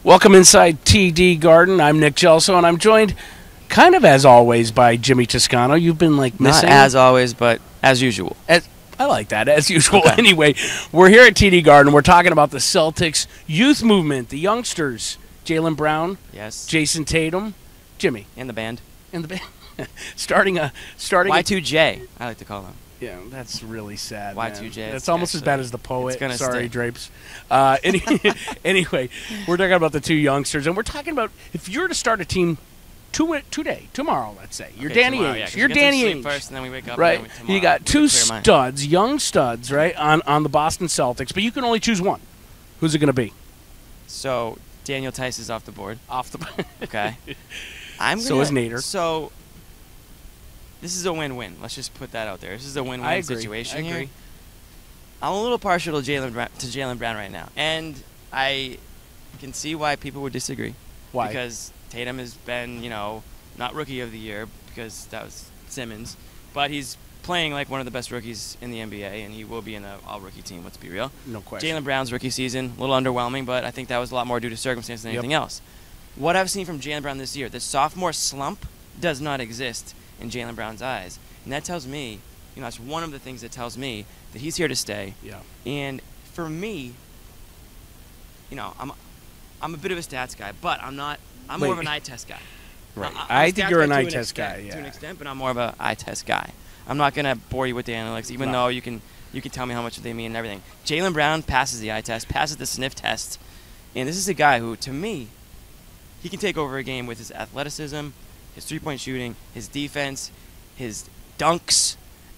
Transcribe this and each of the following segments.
Welcome inside TD Garden. I'm Nick Gelso, and I'm joined, kind of as always, by Jimmy Toscano. You've been like missing. Not as always, but as usual. I like that, as usual. Okay. Anyway, we're here at TD Garden. We're talking about the Celtics youth movement, the youngsters, Jaylen Brown, Yes. Jayson Tatum, Jimmy, And the band. and the band. starting. Y2J, I like to call them. Yeah, that's really sad. Y2J, Man. it's That's almost as actually- bad as the poet. it's gonna Sorry, stink. Drapes. Anyway, we're talking about the two youngsters, and we're talking about if you're to start a team tomorrow, let's say you're Okay, Danny tomorrow, Ainge. yeah, 'cause you're we get some Danny sleep Ainge, first, and then we wake up. right? And then tomorrow You got we two clear mind. studs, young studs, right, on the Boston Celtics, but you can only choose one. Who's it going to be? So Daniel Tice is off the board. Off the. Okay. So is Nader. So this is a win-win. Let's just put that out there. This is a I win-win agree. situation I here. agree. I'm a little partial to Jaylen Brown right now, and I can see why people would disagree. Why? Because Tatum has been, not Rookie of the Year because that was Simmons, but he's playing like one of the best rookies in the NBA, and he will be in an all-rookie team. Let's be real. No question. Jaylen Brown's rookie season, a little underwhelming, but I think that was a lot more due to circumstance than Yep. anything else. What I've seen from Jaylen Brown this year, the sophomore slump does not exist in Jaylen Brown's eyes. And that tells me, that's one of the things that tells me that he's here to stay. Yeah. And for me, I'm a bit of a stats guy, but I'm not. I'm more of an eye test guy. Right. I'm I a think stats you're guy an to eye an test extent- guy. Yeah. To an extent, but I'm more of an eye test guy. I'm not gonna bore you with the analytics, even No. though you can tell me how much they mean and everything. Jaylen Brown passes the eye test, passes the sniff test, and this is a guy who, to me, he can take over a game with his athleticism, his three-point shooting, his defense, his dunks.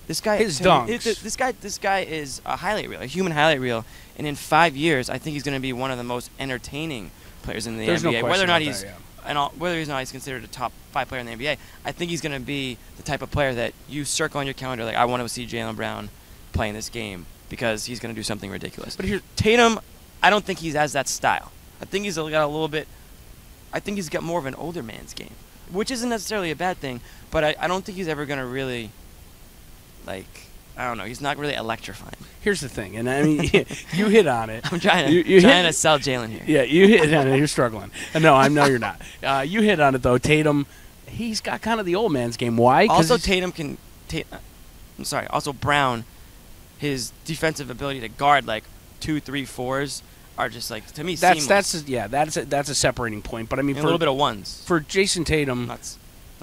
This guy, His to me, dunks. this guy is a highlight reel, a human highlight reel, and in 5 years, I think he's going to be one of the most entertaining players in the There's no NBA. question Whether or not about he's that, yeah. whether he's not he's considered a top 5 player in the NBA, I think he's going to be the type of player that you circle on your calendar like, I want to see Jaylen Brown play in this game because he's going to do something ridiculous. But here, Tatum, I don't think he has that style. I think he's got a little bit. I think he's got more of an older man's game, which isn't necessarily a bad thing. But I don't think he's ever going to really, I don't know. He's not really electrifying. here's the thing, and I mean, you hit on it. I'm trying You to hit- sell Jaylen here. Yeah, you hit on it. You're struggling. No, I know you're not. You hit on it though. Tatum, he's got kind of the old man's game. Why? 'Cause Also, he's- Tatum can. I'm sorry. Also, Brown, his defensive ability to guard 2, 3, 4s are just to me seamless. that's a separating point. But I mean, And for a little bit of ones. for Jayson Tatum, Not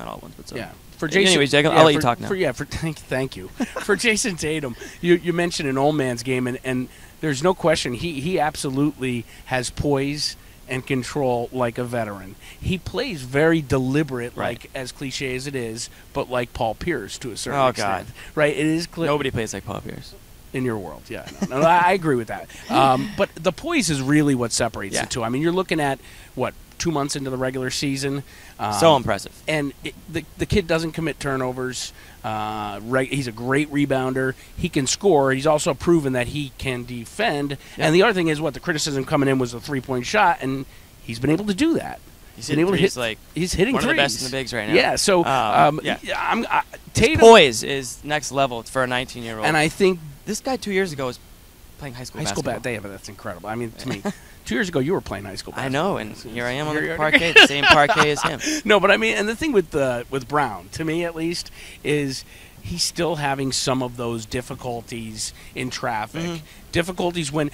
all ones, but some. yeah. For Jayson, Anyways, Jacob, I'll let you talk now. Thank you. For Jayson Tatum, you mentioned an old man's game, and there's no question he absolutely has poise and control like a veteran. He plays very deliberate, Right. as cliche as it is, but like Paul Pierce to a certain Oh, extent. God. Right? It is clear. Nobody plays like Paul Pierce. In your world, yeah. No, I agree with that. But the poise is really what separates Yeah. the two. I mean, you're looking at, 2 months into the regular season. So impressive. And the kid doesn't commit turnovers. He's a great rebounder. He can score. He's also proven that he can defend. Yeah. And the other thing is, the criticism coming in was a three-point shot, and he's been able to do that. He's been hitting able to threes hit. He's hitting one of threes. the best in the bigs right now. Yeah. So yeah. Tatum, Poise is next level for a 19-year-old. and I think this guy 2 years ago was playing high school basketball. That's incredible. I mean, to me, 2 years ago you were playing high school I basketball. know, and here I am on the You're- parquet, the same parquet as him. No, but I mean, and the thing with Brown, to me at least, is he's still having some of those difficulties in traffic. Mhm. Difficulties when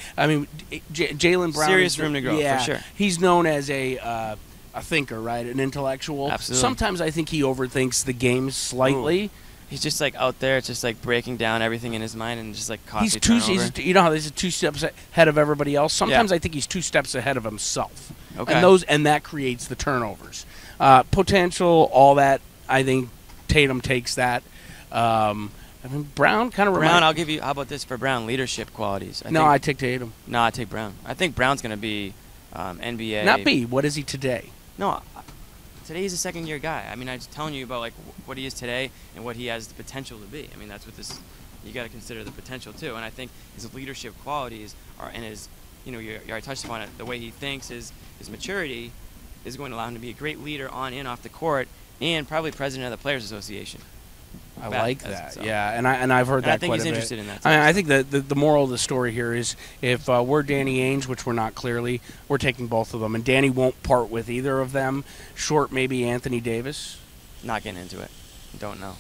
Jaylen Brown. Serious is room to grow, for yeah, sure. He's known as a thinker, right? An intellectual. Absolutely. Sometimes I think he overthinks the game slightly. Ooh. He's just out there, just breaking down everything in his mind and just He's costly two. turnover. You know how he's 2 steps ahead of everybody else. Sometimes I think he's 2 steps ahead of himself. Okay. And that creates the turnovers. Potential, all that. I think Tatum takes that. I mean, Brown kind of. Brown, I'll give you. How about this for Brown? Leadership qualities. I take Tatum. No, I take Brown. I think Brown's going to be NBA. Not B. What is he today? No, today he's a second-year guy. I mean, I'm just telling you about what he is today and what he has the potential to be. I mean, that's what this. You got to consider the potential too. And I think his leadership qualities and his, you already touched upon it. The way he thinks, his maturity, is going to allow him to be a great leader on and off the court, and probably president of the Players Association. I like as- that. so. Yeah, and I've heard And that I think quite he's a bit. interested in that. I think that the moral of the story here is if we're Danny Ainge, which we're not clearly, we're taking both of them, and Danny won't part with either of them. Short, maybe Anthony Davis. Not getting into it. Don't know.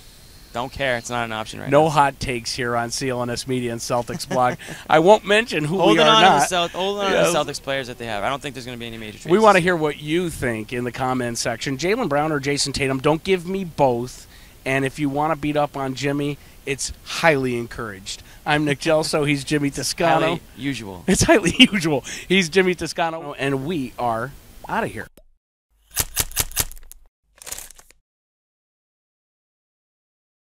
Don't care. It's not an option right No now. hot takes here on CLNS Media and Celtics blog. I won't mention who we Holding are on not. holding on Yeah. to the Celtics players that they have. I don't think there's going to be any major trades. We want to this hear what you think in the comments section. Jaylen Brown or Jayson Tatum, don't give me both. And if you want to beat up on Jimmy, it's highly encouraged. I'm Nick Gelso. He's Jimmy Toscano. Highly usual. It's highly usual. He's Jimmy Toscano, and we are out of here.